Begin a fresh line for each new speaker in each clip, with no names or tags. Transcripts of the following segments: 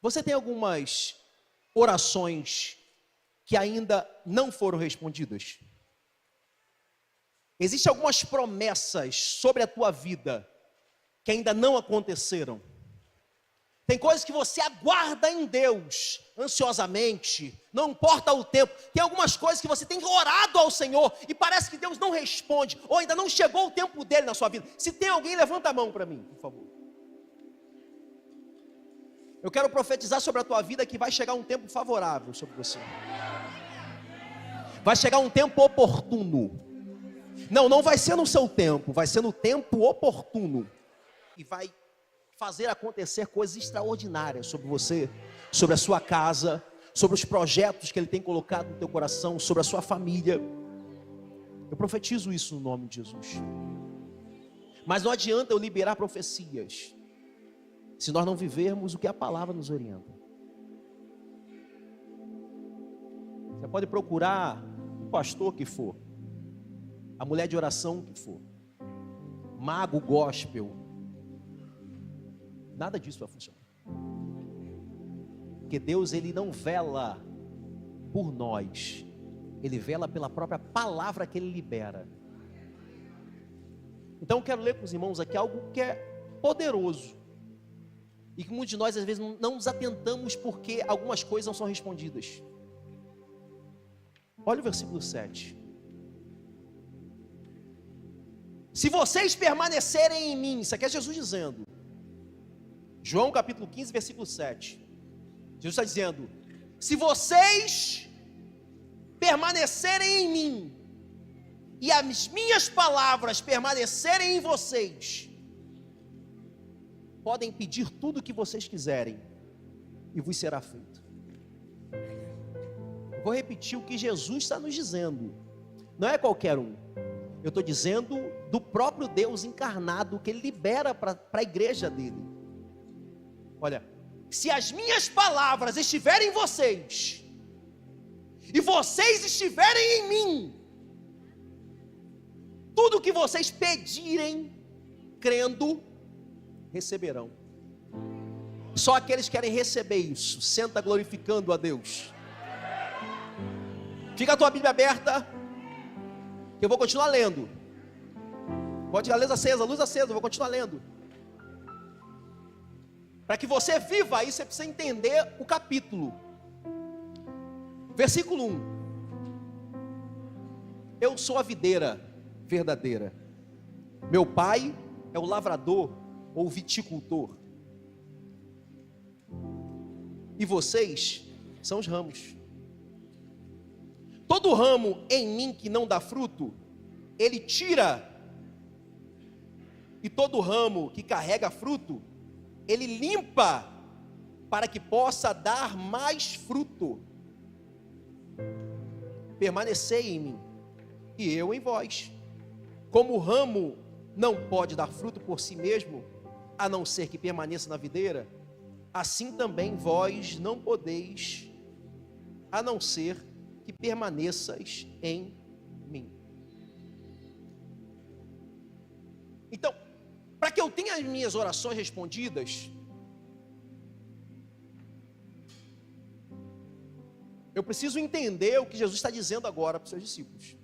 Você tem algumas orações que ainda não foram respondidas? Existem algumas promessas sobre a tua vida que ainda não aconteceram. Tem coisas que você aguarda em Deus ansiosamente, não importa o tempo. Tem algumas coisas que você tem orado ao Senhor e parece que Deus não responde, ou ainda não chegou o tempo dele na sua vida. Se tem alguém, levanta a mão para mim, por favor. Eu quero profetizar sobre a tua vida que vai chegar um tempo favorável sobre você. Vai chegar um tempo oportuno. Não vai ser no seu tempo, vai ser no tempo oportuno. E vai fazer acontecer coisas extraordinárias sobre você, sobre a sua casa, sobre os projetos que Ele tem colocado no teu coração, sobre a sua família. Eu profetizo isso no nome de Jesus. Mas não adianta eu liberar profecias se nós não vivermos o que a palavra nos orienta. Você pode procurar o pastor que for, a mulher de oração que for, mago gospel, nada disso vai funcionar. Porque Deus, Ele não vela por nós, Ele vela pela própria palavra que Ele libera. Então eu quero ler com os irmãos aqui algo que é poderoso, e que muitos de nós às vezes não nos atentamos porque algumas coisas não são respondidas. Olha o versículo 7. Se vocês permanecerem em mim, isso aqui é Jesus dizendo, João capítulo 15, versículo 7. Jesus está dizendo, se vocês permanecerem em mim, e as minhas palavras permanecerem em vocês, podem pedir tudo o que vocês quiserem, e vos será feito. Eu vou repetir o que Jesus está nos dizendo, não é qualquer um. Eu estou dizendo do próprio Deus encarnado, que Ele libera para a igreja dele. Olha, se as minhas palavras estiverem em vocês, e vocês estiverem em mim, tudo que vocês pedirem, crendo, receberão. Só aqueles que querem receber isso, senta glorificando a Deus. Fica a tua Bíblia aberta, que eu vou continuar lendo. Pode ir a luz acesa, eu vou continuar lendo. Para que você viva aí, você precisa entender o capítulo. Versículo 1. Eu sou a videira verdadeira. Meu pai é o lavrador ou viticultor. E vocês são os ramos. Todo ramo em mim que não dá fruto, Ele tira. E todo ramo que carrega fruto, Ele limpa, para que possa dar mais fruto. Permanecei em mim, e eu em vós. Como o ramo não pode dar fruto por si mesmo, a não ser que permaneça na videira, assim também vós não podeis, a não ser que permaneças em mim. Então, para que eu tenha as minhas orações respondidas, eu preciso entender o que Jesus está dizendo agora para os seus discípulos.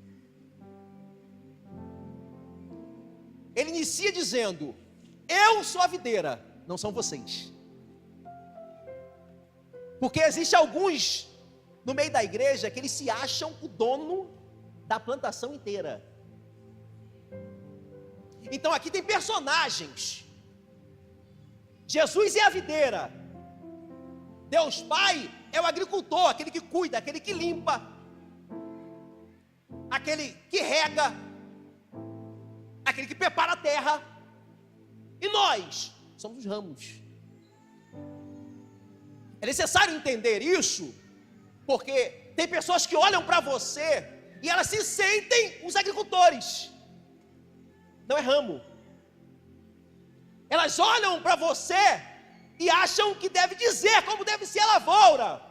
Ele inicia dizendo, eu sou a videira, não são vocês. Porque existe alguns no meio da igreja que eles se acham o dono da plantação inteira. Então aqui tem personagens. Jesus é a videira, Deus Pai é o agricultor, aquele que cuida, aquele que limpa, aquele que rega, aquele que prepara a terra. E nós somos os ramos. É necessário entender isso, porque tem pessoas que olham para você e elas se sentem os agricultores. Não é ramo. Elas olham para você e acham que deve dizer como deve ser a lavoura,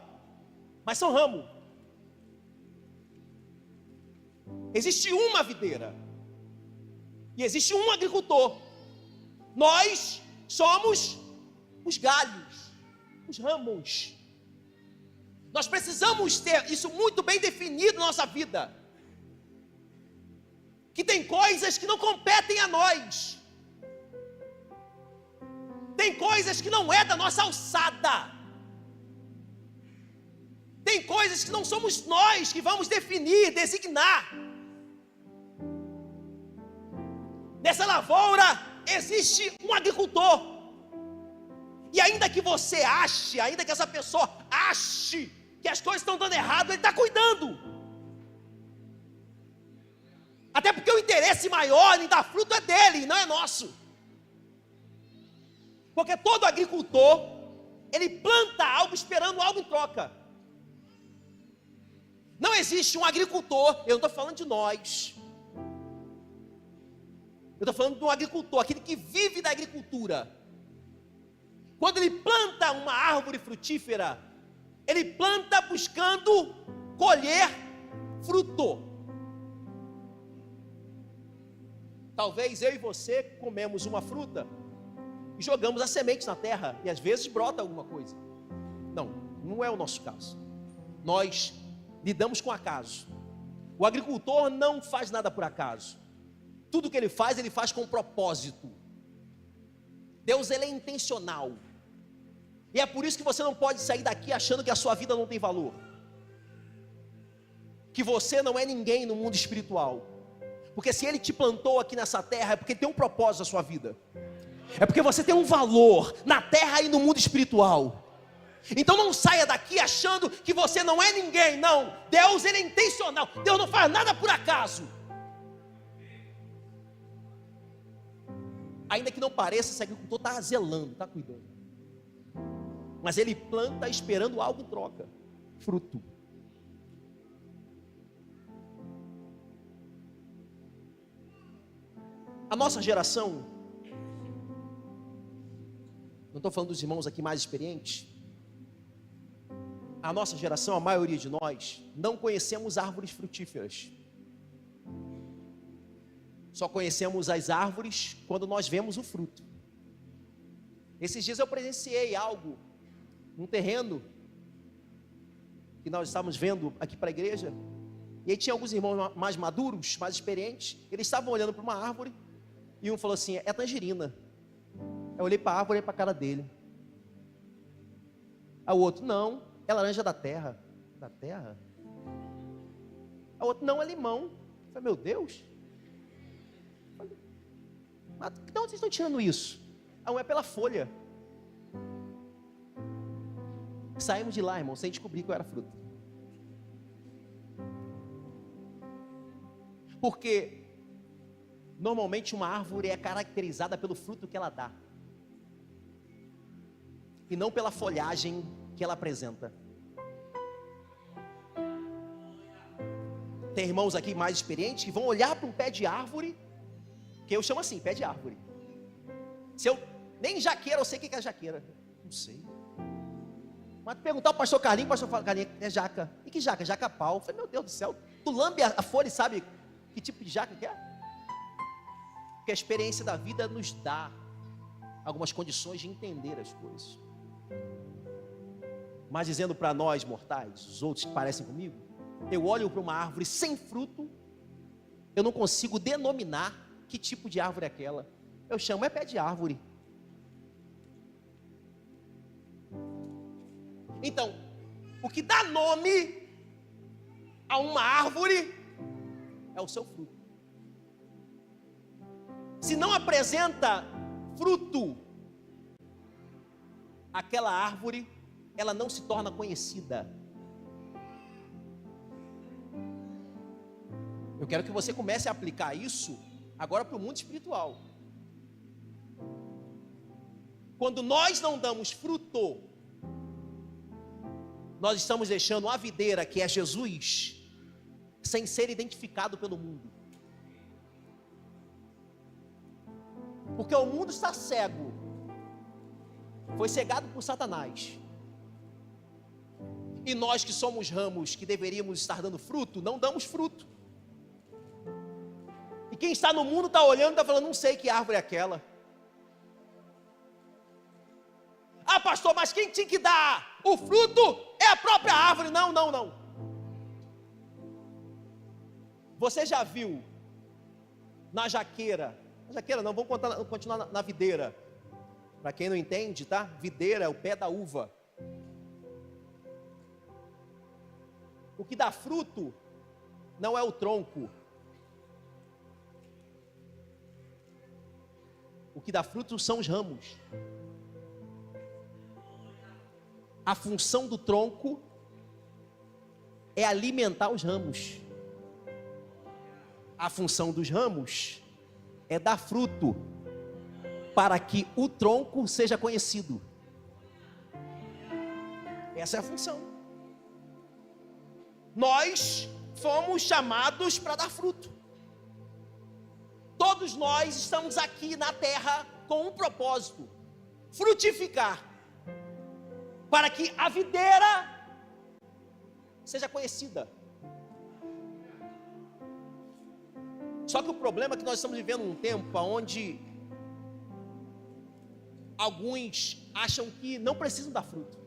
mas são ramo. Existe uma videira e existe um agricultor. Nós somos os galhos. os ramos. Nós precisamos ter isso muito bem definido na nossa vida. Que tem coisas que não competem a nós. Tem coisas que não é da nossa alçada. Tem coisas que não somos nós que vamos definir, designar. Nessa lavoura existe um agricultor. E ainda que você ache, ainda que essa pessoa ache que as coisas estão dando errado, ele está cuidando. Até porque o interesse maior em dar fruto é dele, não é nosso. Porque todo agricultor, ele planta algo esperando algo em troca. Não existe um agricultor, eu não estou falando de nós. Eu estou falando de um agricultor, aquele que vive da agricultura. Quando ele planta uma árvore frutífera, ele planta buscando colher fruto. Talvez eu e você comemos uma fruta e jogamos as sementes na terra e às vezes brota alguma coisa. Não é o nosso caso. Nós lidamos com acaso. O agricultor não faz nada por acaso. Tudo que ele faz com propósito. Deus, ele é intencional. E é por isso que você não pode sair daqui achando que a sua vida não tem valor. Que você não é ninguém no mundo espiritual. Porque se ele te plantou aqui nessa terra, é porque tem um propósito na sua vida. É porque você tem um valor na terra e no mundo espiritual. Então não saia daqui achando que você não é ninguém, não. Deus, ele é intencional. Deus não faz nada por acaso. Ainda que não pareça, esse agricultor está zelando, está cuidando. Mas ele planta esperando algo em troca. Fruto. A nossa geração, não estou falando dos irmãos aqui mais experientes, a nossa geração, a maioria de nós, não conhecemos árvores frutíferas. Só conhecemos as árvores quando nós vemos o fruto. Esses dias eu presenciei algo, num terreno, que nós estávamos vendo aqui para a igreja, e aí tinha alguns irmãos mais maduros, mais experientes, eles estavam olhando para uma árvore, e um falou assim, é tangerina. Eu olhei para a árvore, olhei para a cara dele. Aí o outro, não, é laranja da terra. Da terra? Aí o outro, não, é limão. Eu falei, meu Deus. Mas de onde vocês estão tirando isso? Um é pela folha. Saímos de lá, irmão, sem descobrir qual era a fruta. Porque normalmente uma árvore é caracterizada pelo fruto que ela dá, e não pela folhagem que ela apresenta. Tem irmãos aqui mais experientes que vão olhar para um pé de árvore, que eu chamo assim, pé de árvore. Se eu nem jaqueira, eu sei o que é jaqueira. Não sei. Mas perguntar ao pastor Carlinhos, o pastor Carlinhos, é jaca. E que jaca? Jaca-pau. Eu falei, meu Deus do céu, tu lambe a folha e sabe que tipo de jaca que é? Porque a experiência da vida nos dá algumas condições de entender as coisas. Mas dizendo para nós mortais, os outros que parecem comigo, eu olho para uma árvore sem fruto, eu não consigo denominar que tipo de árvore é aquela. Eu chamo, é pé de árvore. Então, o que dá nome a uma árvore é o seu fruto. Se não apresenta fruto, aquela árvore, ela não se torna conhecida. Eu quero que você comece a aplicar isso agora para o mundo espiritual. Quando nós não damos fruto, nós estamos deixando a videira, que é Jesus, sem ser identificado pelo mundo. Porque o mundo está cego, foi cegado por Satanás. E nós que somos ramos, que deveríamos estar dando fruto, não damos fruto. E quem está no mundo está olhando e está falando, não sei que árvore é aquela. pastor, mas quem tinha que dar o fruto é a própria árvore. Não, não, não. Você já viu na jaqueira não, vamos continuar na videira. Para quem não entende, tá? Videira é o pé da uva. O que dá fruto não é o tronco. O que dá fruto são os ramos. A função do tronco é alimentar os ramos. A função dos ramos é dar fruto para que o tronco seja conhecido. Essa é a função. Nós fomos chamados para dar fruto. Todos nós estamos aqui na terra com um propósito: frutificar, para que a videira seja conhecida. Só que o problema é que nós estamos vivendo um tempo onde alguns acham que não precisam dar fruto.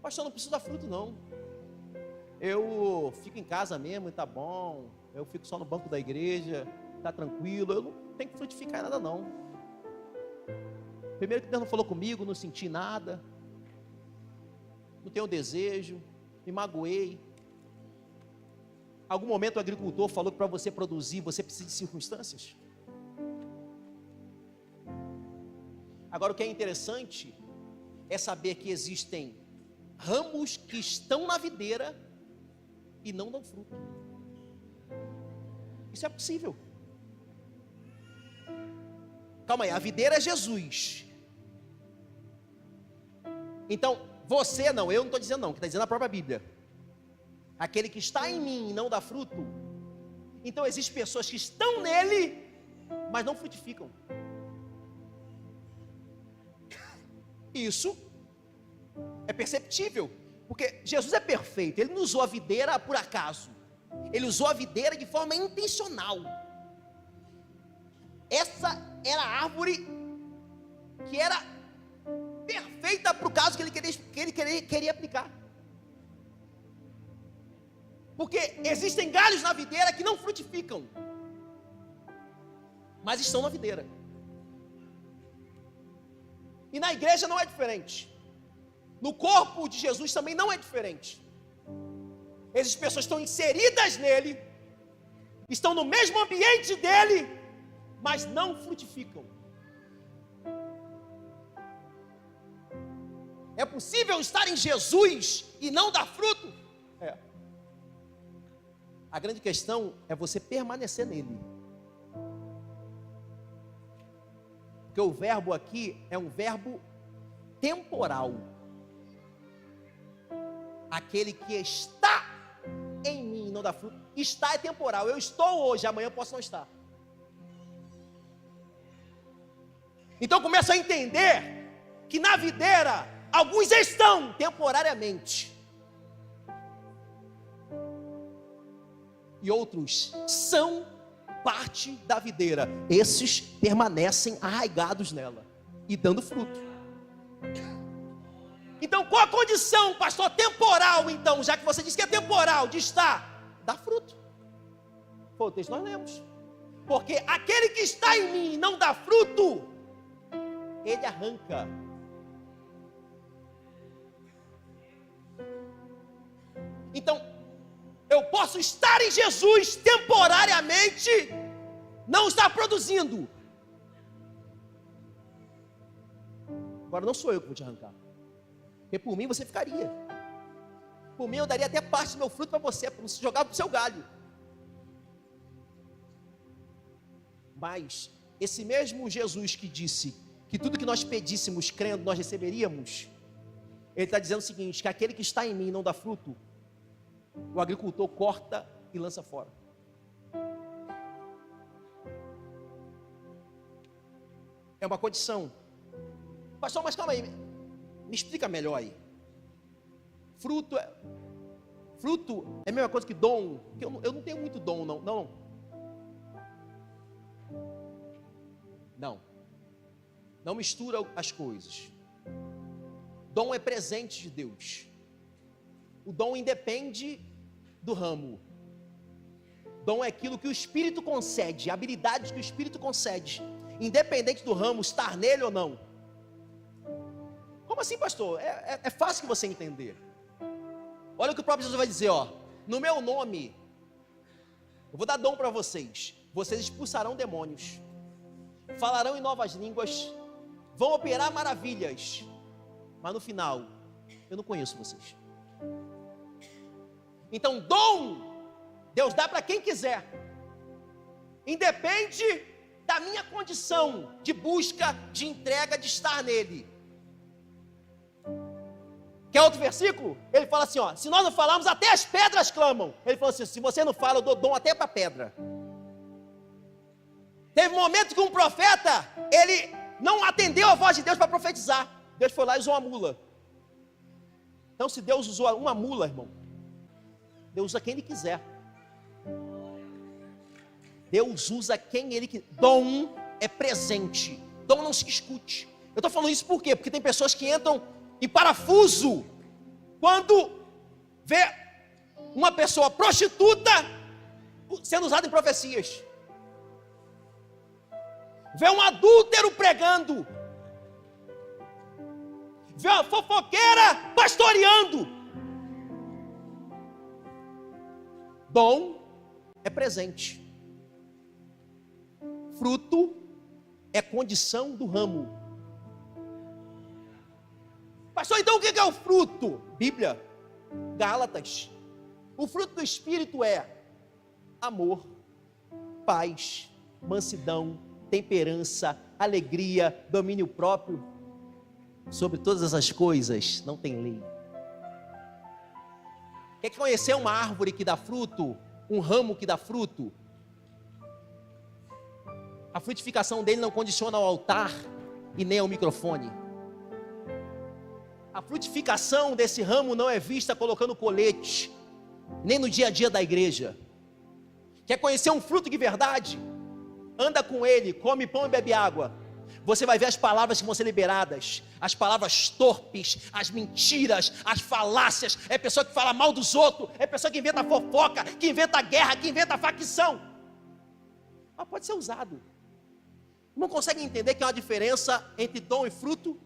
Pastor, não preciso dar fruto não. Eu fico em casa mesmo e tá bom. Eu fico só no banco da igreja, tá tranquilo. Eu não tenho que frutificar em nada não. Primeiro que Deus não falou comigo, não senti nada. Não tenho desejo, me magoei. Algum momento o agricultor falou que para você produzir, você precisa de circunstâncias? Agora o que é interessante é saber que existem ramos que estão na videira e não dão fruto. Isso é possível. Calma aí, a videira é Jesus. Então, você não, eu não estou dizendo não, que está dizendo a própria Bíblia. Aquele que está em mim e não dá fruto. Então existem pessoas que estão nele, mas não frutificam. Isso é perceptível, porque Jesus é perfeito. Ele não usou a videira por acaso. Ele usou a videira de forma intencional. Essa era a árvore que era perfeita para o caso que ele queria aplicar. Porque existem galhos na videira que não frutificam, mas estão na videira. E na igreja não é diferente. No corpo de Jesus também não é diferente. Essas pessoas estão inseridas nele, estão no mesmo ambiente dele, mas não frutificam. É possível estar em Jesus e não dar fruto? É. A grande questão é você permanecer nele. Porque o verbo aqui é um verbo temporal. Aquele que está em mim e não dá fruto. Está é temporal. Eu estou hoje, amanhã eu posso não estar. Então começa a entender que na videira alguns estão temporariamente e outros são parte da videira. Esses permanecem arraigados nela e dando fruto. Então qual a condição, pastor, temporal então, já que você disse que é temporal, de estar? Dá fruto. Foi o texto que nós lemos. Porque aquele que está em mim e não dá fruto, ele arranca. Então, eu posso estar em Jesus temporariamente, não estar produzindo. Agora não sou eu que vou te arrancar. Porque por mim você ficaria. Por mim eu daria até parte do meu fruto para você jogar para o seu galho. Mas esse mesmo Jesus que disse que tudo que nós pedíssemos crendo nós receberíamos, ele está dizendo o seguinte: que aquele que está em mim e não dá fruto, o agricultor corta e lança fora. É uma condição. Pastor, mas calma aí, me explica melhor aí. Fruto é a mesma coisa que dom. Que eu não tenho muito dom, não. Não mistura as coisas. Dom é presente de Deus. O dom independe do ramo. Dom é aquilo que o Espírito concede, habilidades que o Espírito concede, independente do ramo estar nele ou não. Como assim, pastor? É fácil que você entender. Olha o que o próprio Jesus vai dizer, ó. No meu nome, eu vou dar dom para vocês. Vocês expulsarão demônios, falarão em novas línguas, vão operar maravilhas. Mas no final, eu não conheço vocês. Então, dom, Deus dá para quem quiser. Independe da minha condição de busca, de entrega, de estar nele. Quer outro versículo? Ele fala assim, ó, se nós não falarmos, até as pedras clamam. Ele falou assim, se você não fala, eu dou dom até para pedra. Teve um momento que um profeta, ele não atendeu a voz de Deus para profetizar. Deus foi lá e usou uma mula. Então, se Deus usou uma mula, irmão, Deus usa quem Ele quiser. Deus usa quem Ele quiser. Dom é presente. Dom não se discute. Eu estou falando isso por quê? Porque tem pessoas que entram em parafuso quando vê uma pessoa prostituta sendo usada em profecias. Vê um adúltero pregando. Vê uma fofoqueira pastoreando. Dom é presente. Fruto é condição do ramo. Pastor, então o que é o fruto? Bíblia, Gálatas. O fruto do Espírito é amor, paz, mansidão, temperança, alegria, domínio próprio. Sobre todas essas coisas não tem lei. Quer conhecer uma árvore que dá fruto? Um ramo que dá fruto? A frutificação dele não condiciona ao altar e nem ao microfone. A frutificação desse ramo não é vista colocando colete, nem no dia a dia da igreja. Quer conhecer um fruto de verdade? Anda com ele, come pão e bebe água. Você vai ver as palavras que vão ser liberadas, as palavras torpes, as mentiras, as falácias. É pessoa que fala mal dos outros, é pessoa que inventa fofoca, que inventa guerra, que inventa facção. Mas pode ser usado. Não conseguem entender que há uma diferença entre dom e fruto?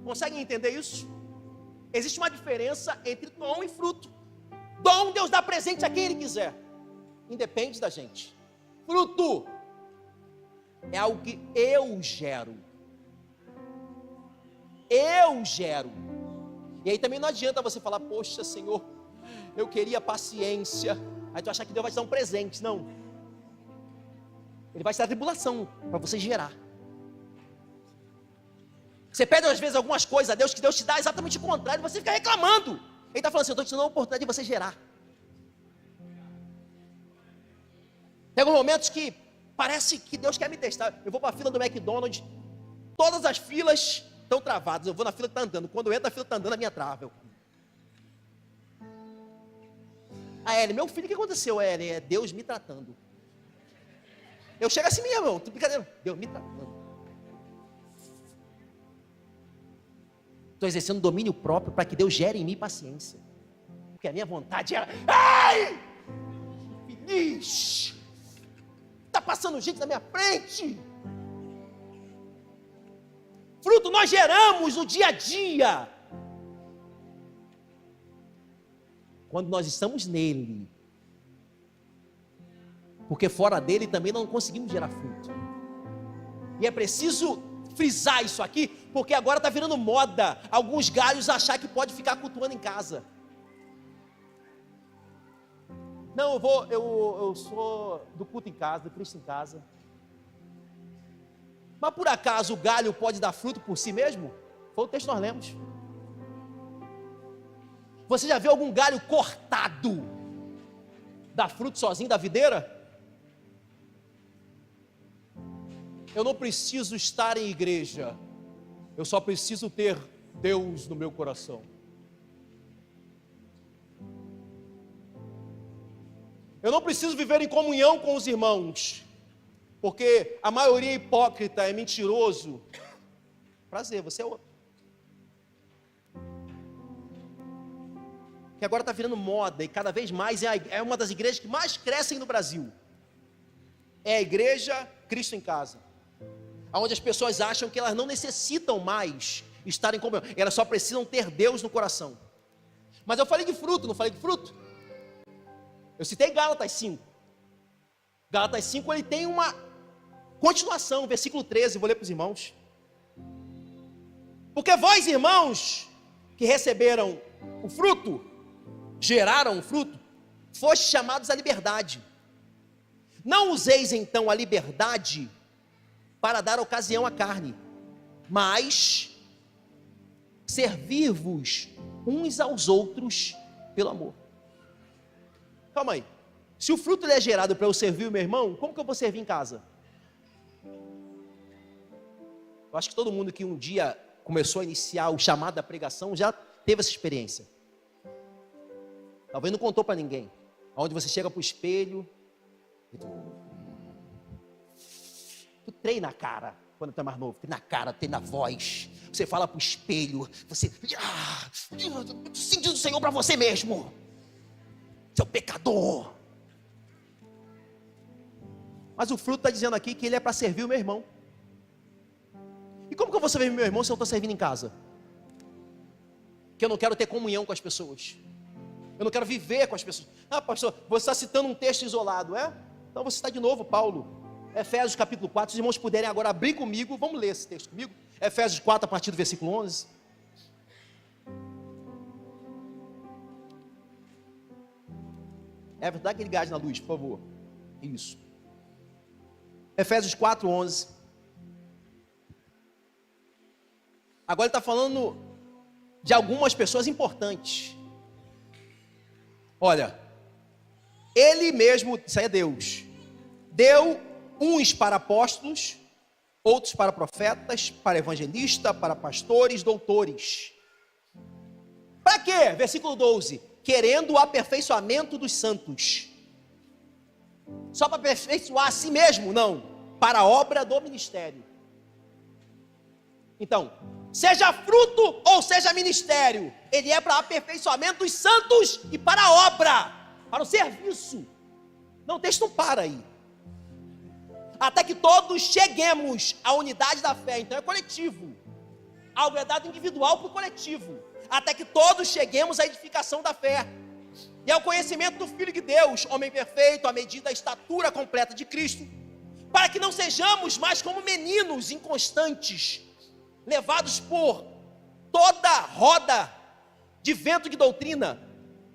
Conseguem entender isso? Existe uma diferença entre dom e fruto. Dom, Deus dá presente a quem Ele quiser, independe da gente. Fruto é algo que eu gero. Eu gero. E aí também não adianta você falar, poxa Senhor, eu queria paciência. Aí tu achar que Deus vai te dar um presente. Não. Ele vai te dar tribulação para você gerar. Você pede às vezes algumas coisas a Deus, que Deus te dá exatamente o contrário, você fica reclamando. Ele está falando assim, eu estou te dando a oportunidade de você gerar. Tem alguns momentos que parece que Deus quer me testar. Eu vou para a fila do McDonald's, todas as filas estão travadas. Eu vou na fila que está andando. Quando eu entro na fila que está andando, a minha trava. A Ellen, meu filho, o que aconteceu, Ellen? É Deus me tratando. Eu chego assim mesmo, irmão. Brincadeira. Deus me tratando. Estou exercendo domínio próprio para que Deus gere em mim paciência. Porque a minha vontade era, ai, feliz. Está passando gente na minha frente. Fruto nós geramos no dia a dia. Quando nós estamos nele. Porque fora dele também não conseguimos gerar fruto. E é preciso frisar isso aqui, porque agora está virando moda alguns galhos achar que pode ficar cultuando em casa. Não, eu sou do culto em casa, do Cristo em casa. Mas por acaso o galho pode dar fruto por si mesmo? Foi o texto que nós lemos. Você já viu algum galho cortado dar fruto sozinho da videira? Eu não preciso estar em igreja, eu só preciso ter Deus no meu coração. Eu não preciso viver em comunhão com os irmãos, porque a maioria é hipócrita, é mentiroso. Prazer, você é outro. Que agora está virando moda e cada vez mais é uma das igrejas que mais crescem no Brasil. É a igreja Cristo em Casa, onde as pessoas acham que elas não necessitam mais estar em comunhão, elas só precisam ter Deus no coração. Mas eu falei de fruto, não falei de fruto? Eu citei Gálatas 5. Gálatas 5 ele tem uma continuação, versículo 13, vou ler para os irmãos. Porque vós, irmãos, que receberam o fruto, geraram o fruto, fostes chamados à liberdade. Não useis então a liberdade para dar ocasião à carne, mas servir-vos uns aos outros pelo amor. Calma aí. Se o fruto ele é gerado para eu servir o meu irmão, como que eu vou servir em casa? Eu acho que todo mundo que um dia começou a iniciar o chamado da pregação já teve essa experiência. Talvez não contou para ninguém. Onde você chega para o espelho e tu treina a cara. Quando tu é mais novo, treina a cara, treina a voz. Você fala para o espelho, você sentindo o Senhor para você mesmo. Seu pecador. Mas o fruto está dizendo aqui que ele é para servir o meu irmão. E como que eu vou servir meu irmão se eu estou servindo em casa? Que eu não quero ter comunhão com as pessoas. Eu não quero viver com as pessoas. Ah, pastor, você está citando um texto isolado, é? Então você está de novo, Paulo. Efésios capítulo 4, os irmãos puderem agora abrir comigo, vamos ler esse texto comigo. Efésios 4, a partir do versículo 11. Dá aquele gás na luz, por favor. Isso. Efésios 4, 11. Agora ele está falando de algumas pessoas importantes. Olha, ele mesmo, isso aí é Deus, deu uns para apóstolos, outros para profetas, para evangelistas, para pastores, doutores. Para quê? Versículo 12. Querendo o aperfeiçoamento dos santos. Só para aperfeiçoar a si mesmo? Não. Para a obra do ministério. Então, seja fruto ou seja ministério, ele é para aperfeiçoamento dos santos e para a obra, para o serviço. Não, o texto não para aí. Até que todos cheguemos à unidade da fé. Então é coletivo. Algo é dado individual para o coletivo. Até que todos cheguemos à edificação da fé e ao conhecimento do Filho de Deus, homem perfeito, à medida da estatura completa de Cristo, para que não sejamos mais como meninos inconstantes, levados por toda roda de vento de doutrina,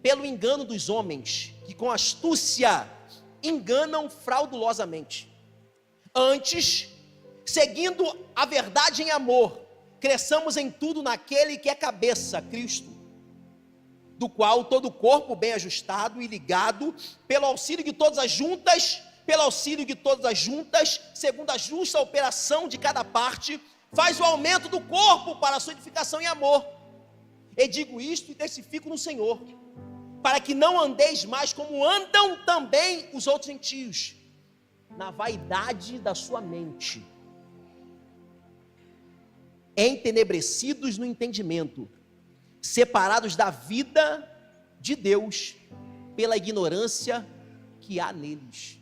pelo engano dos homens, que com astúcia enganam fraudulosamente. Antes, seguindo a verdade em amor, cresçamos em tudo naquele que é cabeça, Cristo, do qual todo o corpo bem ajustado e ligado, pelo auxílio de todas as juntas, segundo a justa operação de cada parte, faz o aumento do corpo para a sua edificação em amor. E digo isto e testifico no Senhor, para que não andeis mais como andam também os outros gentios, na vaidade da sua mente, entenebrecidos no entendimento, separados da vida de Deus pela ignorância que há neles.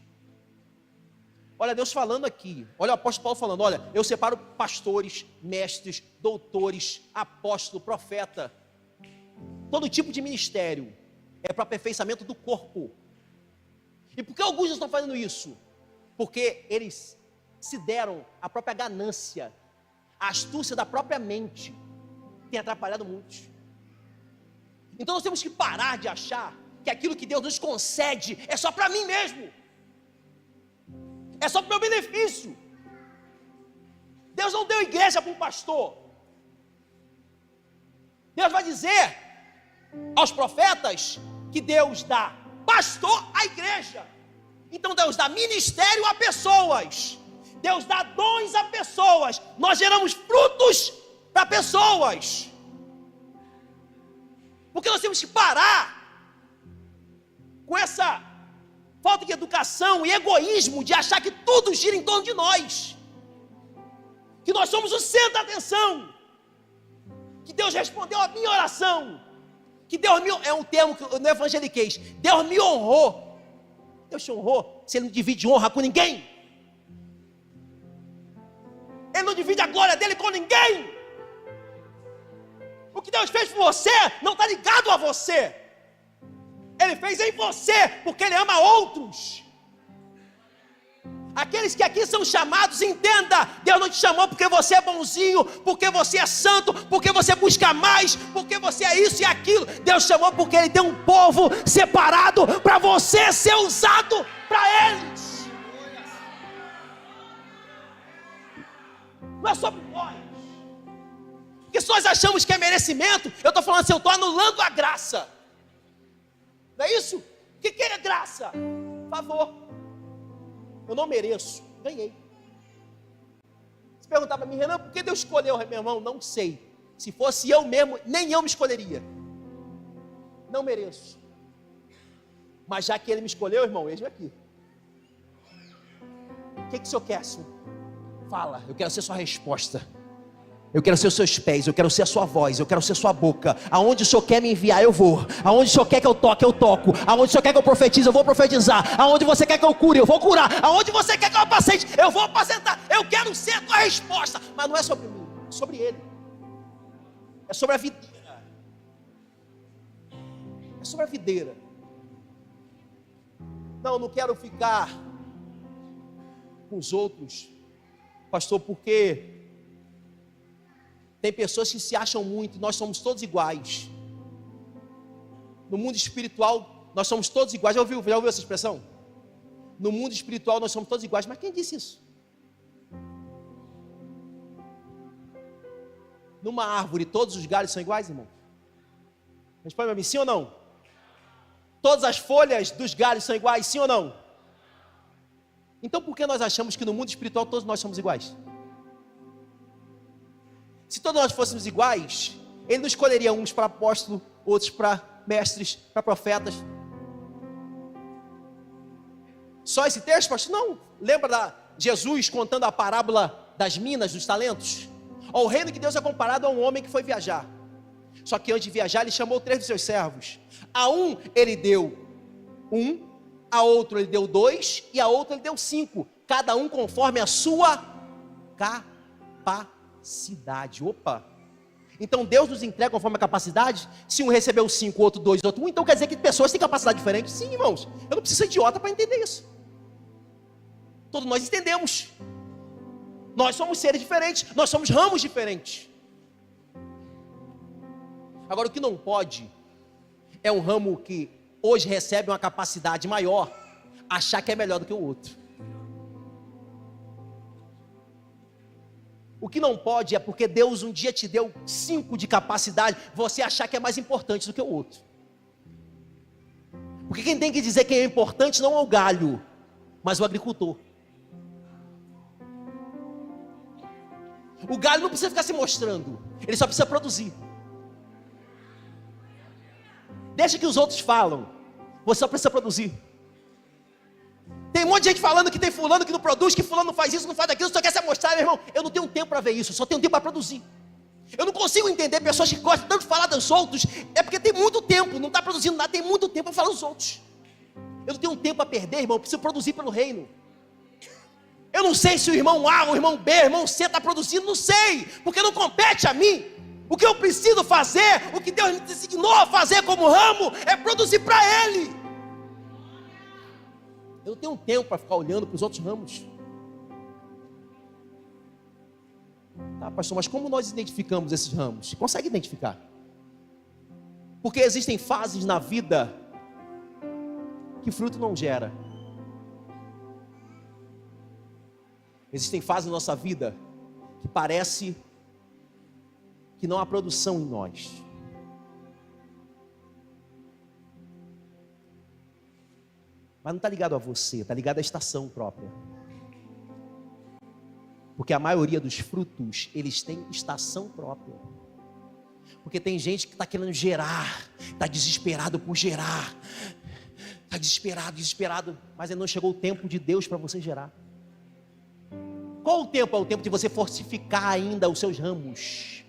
Olha Deus falando aqui, olha o apóstolo Paulo falando, olha, eu separo pastores, mestres, doutores, apóstolo, profeta, todo tipo de ministério é para aperfeiçoamento do corpo. E por que alguns estão fazendo isso? Porque eles se deram a própria ganância, a astúcia da própria mente, tem atrapalhado muitos. Então nós temos que parar de achar que aquilo que Deus nos concede é só para mim mesmo, é só para o meu benefício. Deus não deu igreja para um pastor. Deus vai dizer aos profetas que Deus dá pastor à igreja. Então Deus dá ministério a pessoas, Deus dá dons a pessoas, nós geramos frutos para pessoas, porque nós temos que parar com essa falta de educação e egoísmo de achar que tudo gira em torno de nós, que nós somos o centro da atenção, que Deus respondeu a minha oração, que Deus me... É um termo no evangeliquez, Deus me honrou. Deus te honrou se Ele não divide honra com ninguém. Ele não divide a glória dele com ninguém. O que Deus fez por você não está ligado a você. Ele fez em você porque Ele ama outros. Aqueles que aqui são chamados, entenda, Deus não te chamou porque você é bonzinho, porque você é santo, porque você busca mais, porque você é isso e aquilo. Deus chamou porque Ele tem um povo separado para você ser usado para eles. Não é sobre nós. Porque se nós achamos que é merecimento, eu estou falando assim, eu estou anulando a graça. Não é isso? O que é graça? Favor. Eu não mereço, ganhei. Se perguntar para mim, Renan, por que Deus escolheu, meu irmão? Não sei. Se fosse eu mesmo, nem eu me escolheria. Não mereço. Mas já que Ele me escolheu, irmão, eis-me aqui. O que o Senhor quer, Senhor? Fala, eu quero ser sua resposta. Eu quero ser os seus pés, eu quero ser a sua voz, eu quero ser a sua boca. Aonde o Senhor quer me enviar, eu vou. Aonde o Senhor quer que eu toque, eu toco. Aonde o Senhor quer que eu profetize, eu vou profetizar. Aonde você quer que eu cure, eu vou curar. Aonde você quer que eu apacente, eu vou apacentar. Eu quero ser a tua resposta. Mas não é sobre mim, é sobre Ele. É sobre a videira. É sobre a videira. Não quero ficar com os outros, pastor, porque tem pessoas que se acham muito, nós somos todos iguais. No mundo espiritual, nós somos todos iguais. Já ouviu essa expressão? No mundo espiritual, nós somos todos iguais. Mas quem disse isso? Numa árvore, todos os galhos são iguais, irmão? Responde para mim, sim ou não? Todas as folhas dos galhos são iguais, sim ou não? Então por que nós achamos que no mundo espiritual todos nós somos iguais? Se todos nós fôssemos iguais, Ele não escolheria uns para apóstolos, outros para mestres, para profetas. Só esse texto, pastor? Não. Lembra Jesus contando a parábola das minas, dos talentos? O reino de Deus é comparado a um homem que foi viajar. Só que antes de viajar, ele chamou 3 dos seus servos. A um ele deu 1, a outro ele deu 2 e a outro ele deu 5. Cada um conforme a sua capacidade. Opa! Então Deus nos entrega conforme a capacidade. Se um recebeu 5, outro 2, outro 1, então quer dizer que pessoas têm capacidade diferente? Sim, irmãos. Eu não preciso ser idiota para entender isso. Todos nós entendemos. Nós somos seres diferentes, nós somos ramos diferentes. Agora, o que não pode é um ramo que hoje recebe uma capacidade maior, achar que é melhor do que o outro. O que não pode é porque Deus um dia te deu 5 de capacidade, você achar que é mais importante do que o outro. Porque quem tem que dizer quem é importante não é o galho, mas o agricultor. O galho não precisa ficar se mostrando, ele só precisa produzir. Deixa que os outros falam, você só precisa produzir. Tem um monte de gente falando que tem fulano que não produz, que fulano não faz isso, não faz aquilo, só quer se mostrar, meu irmão. Eu não tenho tempo para ver isso, só tenho tempo para produzir. Eu não consigo entender pessoas que gostam tanto de falar dos outros, é porque tem muito tempo, não está produzindo nada, tem muito tempo para falar dos outros. Eu não tenho tempo a perder, irmão, eu preciso produzir pelo reino. Eu não sei se o irmão A, o irmão B, o irmão C está produzindo, não sei, porque não compete a mim. O que eu preciso fazer, o que Deus me designou a fazer como ramo, é produzir para Ele. Eu não tenho tempo para ficar olhando para os outros ramos. Tá, pastor, mas como nós identificamos esses ramos? Você consegue identificar? Porque existem fases na vida que fruto não gera. Existem fases na nossa vida que parece que não há produção em nós. Mas não está ligado a você, está ligado à estação própria. Porque a maioria dos frutos, eles têm estação própria. Porque tem gente que está querendo gerar, está desesperado por gerar. Está desesperado, mas ainda não chegou o tempo de Deus para você gerar. Qual o tempo? É o tempo de você fortificar ainda os seus ramos.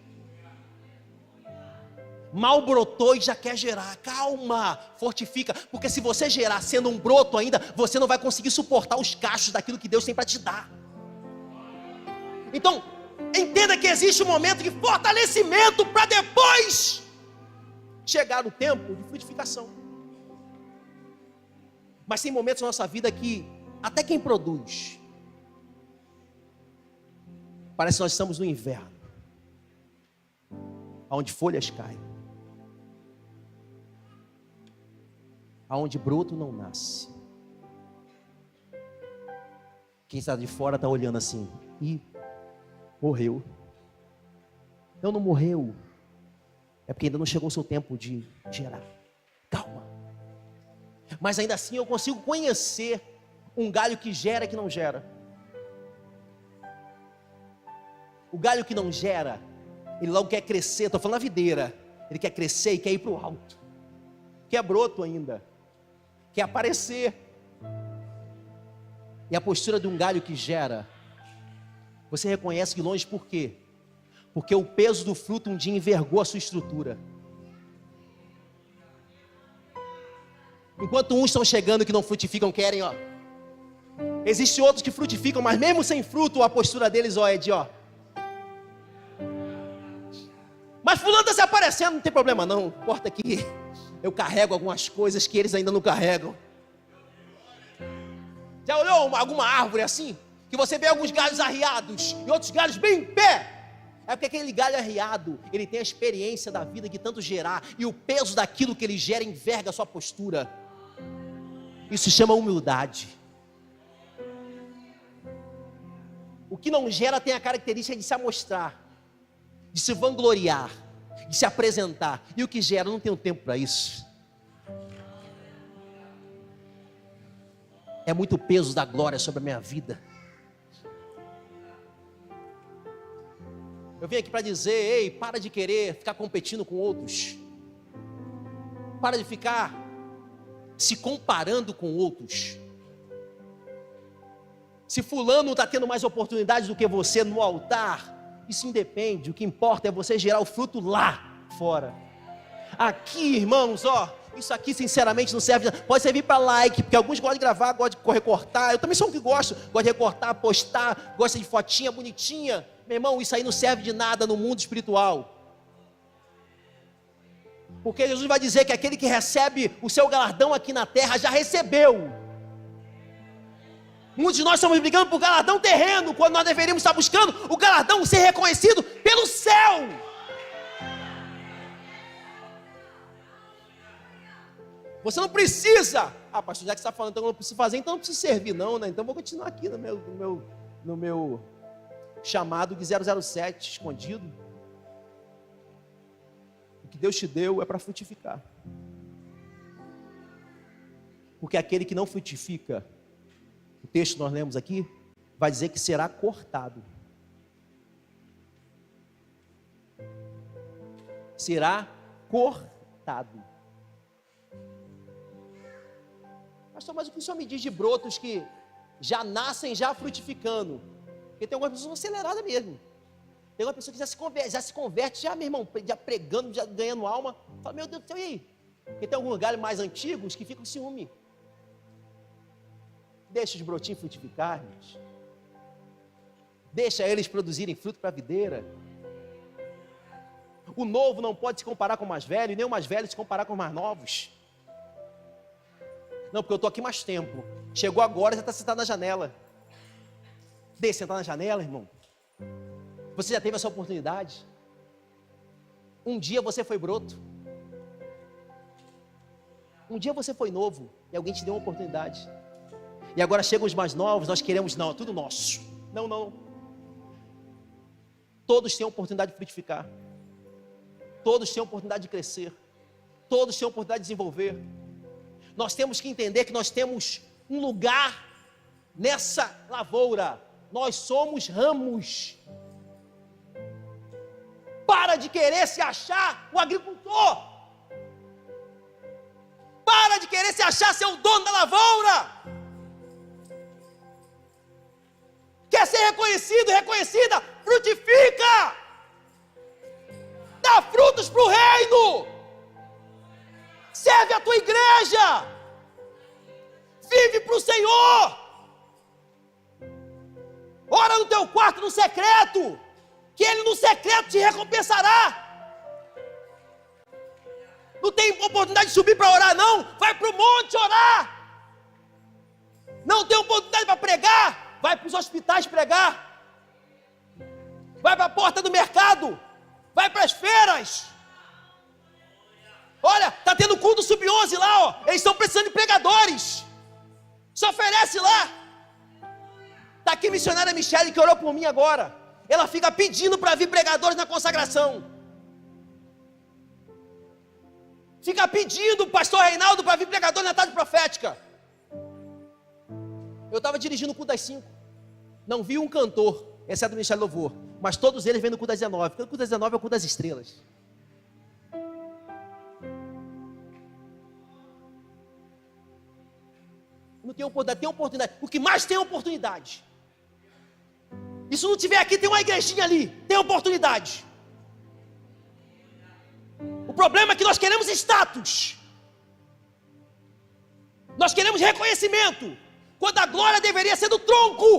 Mal brotou e já quer gerar. Calma, fortifica. Porque se você gerar sendo um broto ainda, você não vai conseguir suportar os cachos daquilo que Deus tem para te dar. Então, entenda que existe um momento de fortalecimento para depois chegar o tempo de frutificação. Mas tem momentos na nossa vida que até quem produz, parece que nós estamos no inverno, onde folhas caem, aonde broto não nasce. Quem está de fora está olhando assim, e morreu. Não morreu. É porque ainda não chegou o seu tempo de gerar. Calma. Mas ainda assim eu consigo conhecer um galho que gera e que não gera. O galho que não gera, ele logo quer crescer. Estou falando a videira. Ele quer crescer e quer ir para o alto. Quer broto ainda. Quer aparecer. E a postura de um galho que gera, você reconhece de longe por quê? Porque o peso do fruto um dia envergou a sua estrutura. Enquanto uns estão chegando que não frutificam, querem, ó. Existem outros que frutificam, mas mesmo sem fruto, a postura deles, ó, é de, ó. Mas fulano está se aparecendo, não tem problema não. Importa que eu carrego algumas coisas que eles ainda não carregam. Já olhou alguma árvore assim? Que você vê alguns galhos arriados e outros galhos bem em pé. É porque aquele galho arriado, ele tem a experiência da vida de tanto gerar, e o peso daquilo que ele gera enverga a sua postura. Isso se chama humildade. O que não gera tem a característica de se amostrar, de se vangloriar, de se apresentar. E o que gera, eu não tenho tempo para isso. É muito peso da glória sobre a minha vida. Eu vim aqui para dizer, ei, para de querer ficar competindo com outros. Para de ficar se comparando com outros. Se fulano está tendo mais oportunidades do que você no altar, isso independe. O que importa é você gerar o fruto lá fora. Aqui, irmãos, ó, isso aqui sinceramente não serve. Pode servir para like, porque alguns gostam de gravar, gostam de recortar. Eu também sou um que gosto de recortar, postar, gosta de fotinha bonitinha. Meu irmão, isso aí não serve de nada no mundo espiritual. Porque Jesus vai dizer que aquele que recebe o seu galardão aqui na terra já recebeu. Muitos de nós estamos brigando por galardão terreno, quando nós deveríamos estar buscando o galardão ser reconhecido pelo céu. Você não precisa. Ah, pastor, já que você está falando, então eu não preciso fazer, então eu não preciso servir não, né? Então eu vou continuar aqui no meu chamado de 007, escondido. O que Deus te deu é para frutificar. Porque aquele que não frutifica, o texto que nós lemos aqui, vai dizer que será cortado. Será cortado. Pastor, mas o que o senhor me diz de brotos que já nascem já frutificando? Porque tem algumas pessoas aceleradas mesmo. Tem uma pessoa que já se converte, já, meu irmão, já pregando, já ganhando alma. Fala, meu Deus do céu, e aí? Porque tem alguns galhos mais antigos que ficam com ciúme. Deixa os brotinhos frutificar, gente. Deixa eles produzirem fruto para a videira. O novo não pode se comparar com o mais velho, nem o mais velho se comparar com os mais novos. Não, porque eu estou aqui mais tempo. Chegou agora, já está sentado na janela. Deixa sentar na janela, irmão. Você já teve essa oportunidade? Um dia você foi broto. Um dia você foi novo e alguém te deu uma oportunidade. E agora chegam os mais novos, nós queremos, não, é tudo nosso. Não, não. Todos têm a oportunidade de frutificar. Todos têm a oportunidade de crescer. Todos têm a oportunidade de desenvolver. Nós temos que entender que nós temos um lugar nessa lavoura. Nós somos ramos. Para de querer se achar o agricultor. Para de querer querer se achar ser o dono da lavoura. Quer ser reconhecido, reconhecida? Frutifica! Dá frutos para o reino! Serve a tua igreja! Vive para o Senhor! Ora no teu quarto no secreto, que Ele no secreto te recompensará. Não tem oportunidade de subir para orar não? Vai para o monte orar! Não tem oportunidade para pregar? Vai para os hospitais pregar, vai para a porta do mercado, vai para as feiras. Olha, está tendo culto sub-11 lá, ó. Eles estão precisando de pregadores. Se oferece lá. Está aqui a missionária Michele que orou por mim agora. Ela fica pedindo para vir pregadores na consagração. Fica pedindo o pastor Reinaldo para vir pregador na tarde profética. Eu estava dirigindo o culto das 5. Não vi um cantor, exceto o Ministério Louvor. Mas todos eles vêm no culto das 19. Porque o culto das 19 é o culto das estrelas. Não tem oportunidade, tem oportunidade. O que mais tem é oportunidade. E se não tiver aqui, tem uma igrejinha ali. Tem oportunidade. O problema é que nós queremos status. Nós queremos reconhecimento. Quando a glória deveria ser do tronco.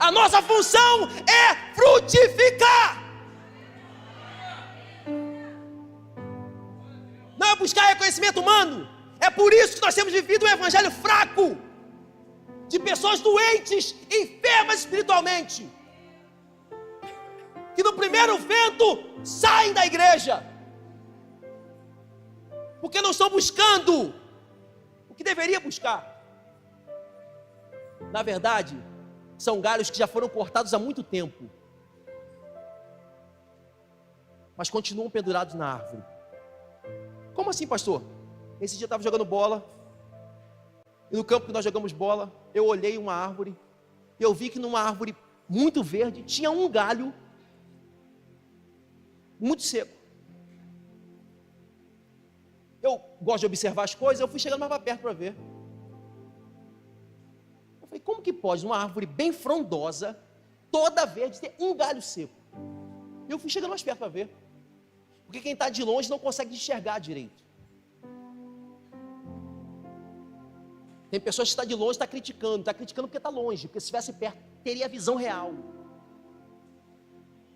A nossa função é frutificar. Não é buscar reconhecimento humano. É por isso que nós temos vivido um evangelho fraco. De pessoas doentes, enfermas espiritualmente. Que no primeiro vento saem da igreja. Porque não estão buscando o que deveria buscar. Na verdade, são galhos que já foram cortados há muito tempo, mas continuam pendurados na árvore. Como assim, pastor? Esse dia eu estava jogando bola, e no campo que nós jogamos bola, eu olhei uma árvore, e eu vi que numa árvore muito verde, tinha um galho, muito seco. Eu gosto de observar as coisas, eu fui chegando mais para perto para ver. Eu falei, como que pode uma árvore bem frondosa, toda verde, ter um galho seco? E eu fui chegando mais perto para ver. Porque quem está de longe não consegue enxergar direito. Tem pessoas que estão de longe, está criticando porque está longe, porque se estivesse perto, teria a visão real.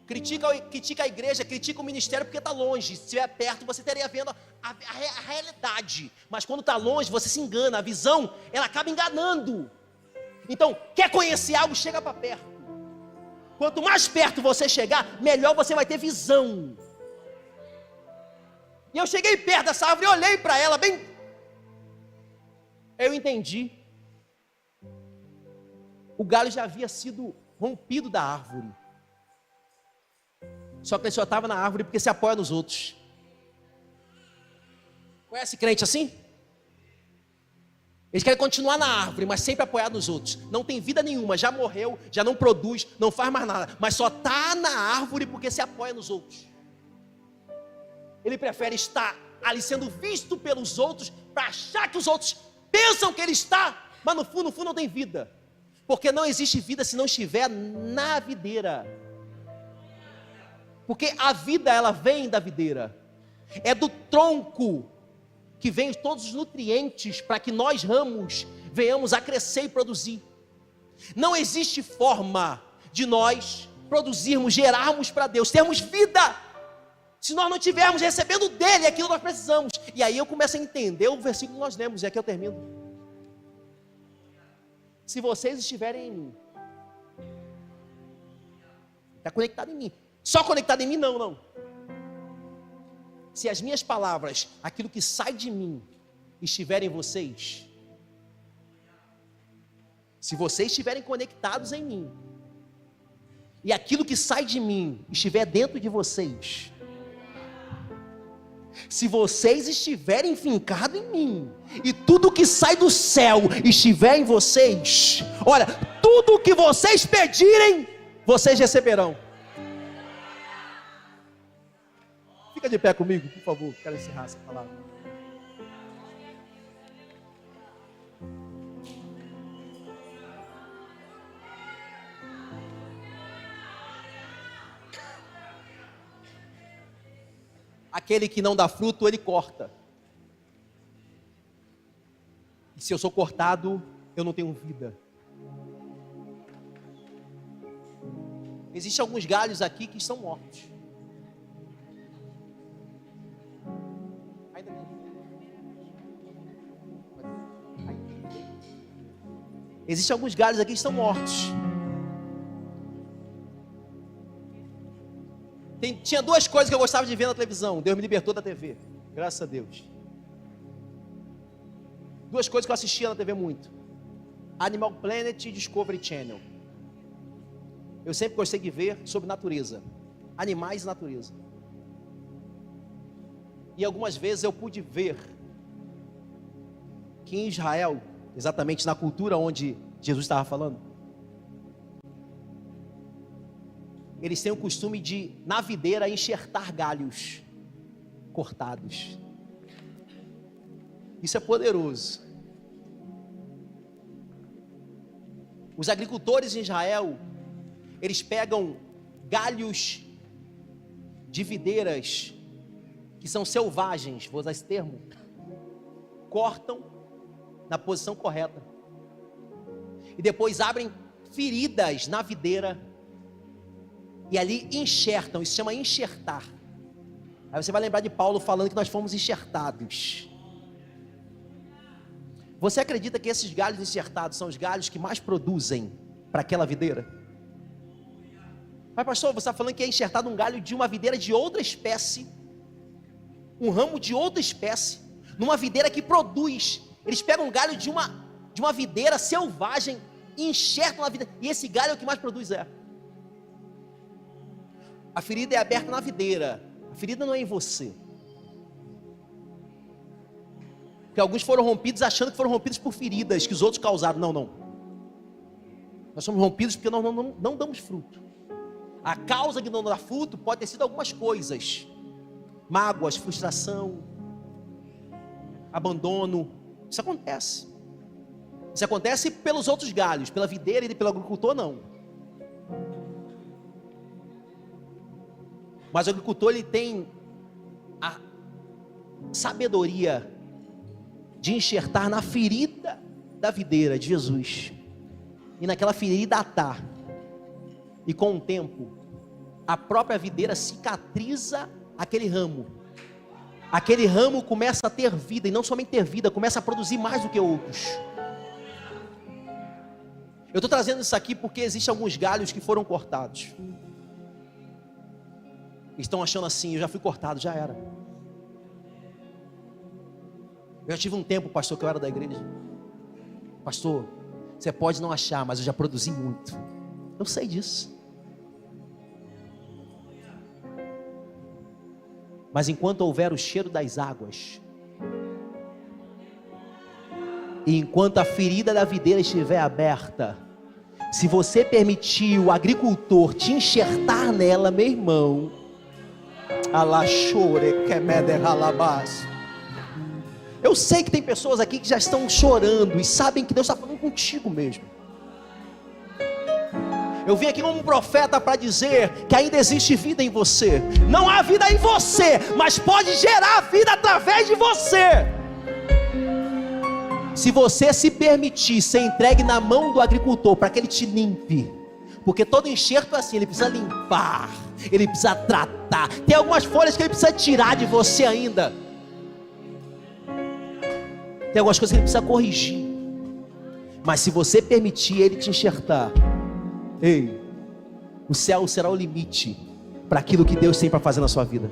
Critica a igreja, critica o ministério porque está longe. Se estiver perto, você teria vendo a realidade. Mas quando está longe, você se engana. A visão, ela acaba enganando. Então, quer conhecer algo, chega para perto. Quanto mais perto você chegar, melhor você vai ter visão. E eu cheguei perto dessa árvore e olhei para ela bem. Eu entendi. O galho já havia sido rompido da árvore. Só que ele só estava na árvore porque se apoia nos outros. Conhece crente assim? Eles querem continuar na árvore, mas sempre apoiado nos outros. Não tem vida nenhuma, já morreu, já não produz, não faz mais nada. Mas só está na árvore porque se apoia nos outros. Ele prefere estar ali sendo visto pelos outros, para achar que os outros pensam que ele está, mas no fundo não tem vida. Porque não existe vida se não estiver na videira. Porque a vida, ela vem da videira. É do tronco que vem todos os nutrientes para que nós ramos venhamos a crescer e produzir. Não existe forma de nós produzirmos, gerarmos para Deus, termos vida, se nós não estivermos recebendo dele aquilo que nós precisamos. E aí eu começo a entender o versículo que nós lemos, e aqui eu termino. Se vocês estiverem em mim, está conectado em mim. Só conectado em mim, não. Se as minhas palavras, aquilo que sai de mim, estiverem em vocês, se vocês estiverem conectados em mim, e aquilo que sai de mim estiver dentro de vocês, se vocês estiverem fincados em mim, e tudo que sai do céu estiver em vocês, olha, tudo que vocês pedirem, vocês receberão. Fica de pé comigo, por favor. Quero encerrar essa palavra. Aquele que não dá fruto, ele corta. E se eu sou cortado, eu não tenho vida. Existem alguns galhos aqui que estão mortos. Existem alguns galhos aqui que estão mortos. Tinha duas coisas que eu gostava de ver na televisão. Deus me libertou da TV, graças a Deus. Duas coisas que eu assistia na TV muito: Animal Planet e Discovery Channel. Eu sempre gostei de ver sobre natureza, animais e natureza. E algumas vezes eu pude ver que em Israel, exatamente na cultura onde Jesus estava falando, eles têm o costume de, na videira, enxertar galhos cortados. Isso é poderoso. Os agricultores em Israel, eles pegam galhos de videiras que são selvagens, vou usar esse termo, cortam na posição correta e depois abrem feridas na videira e ali enxertam. Isso se chama enxertar. Aí você vai lembrar de Paulo falando que nós fomos enxertados. Você acredita que esses galhos enxertados são os galhos que mais produzem para aquela videira? Mas pastor, você está falando que é enxertado um galho de uma videira de outra espécie, um ramo de outra espécie, numa videira que produz. Eles pegam um galho de uma videira selvagem e enxertam na videira, e esse galho é o que mais produz. A ferida é aberta na videira, a ferida não é em você. Porque alguns foram rompidos achando que foram rompidos por feridas que os outros causaram. Não. Nós somos rompidos porque nós não damos fruto. A causa de não dar fruto pode ter sido algumas coisas: mágoas, frustração, abandono. Isso acontece. Isso acontece pelos outros galhos, pela videira e pelo agricultor não. Mas o agricultor, ele tem a sabedoria de enxertar na ferida da videira de Jesus, e naquela ferida atar, e com o tempo a própria videira cicatriza aquele ramo começa a ter vida, e não somente ter vida, começa a produzir mais do que outros. Eu estou trazendo isso aqui porque existem alguns galhos que foram cortados, estão achando assim: eu já fui cortado, já era. Eu já tive um tempo, pastor, que eu era da igreja. Pastor, você pode não achar, mas eu já produzi muito. Eu sei disso. Mas enquanto houver o cheiro das águas, e enquanto a ferida da videira estiver aberta, se você permitir o agricultor te enxertar nela, meu irmão, eu sei que tem pessoas aqui que já estão chorando e sabem que Deus está falando contigo mesmo. Eu vim aqui como um profeta para dizer que ainda existe vida em você. Não há vida em você, mas pode gerar vida através de você. Se você se permitir ser entregue na mão do agricultor para que ele te limpe, porque todo enxerto é assim, ele precisa limpar, ele precisa tratar. Tem algumas folhas que ele precisa tirar de você ainda. Tem algumas coisas que ele precisa corrigir. Mas se você permitir ele te enxertar, o céu será o limite para aquilo que Deus tem para fazer na sua vida.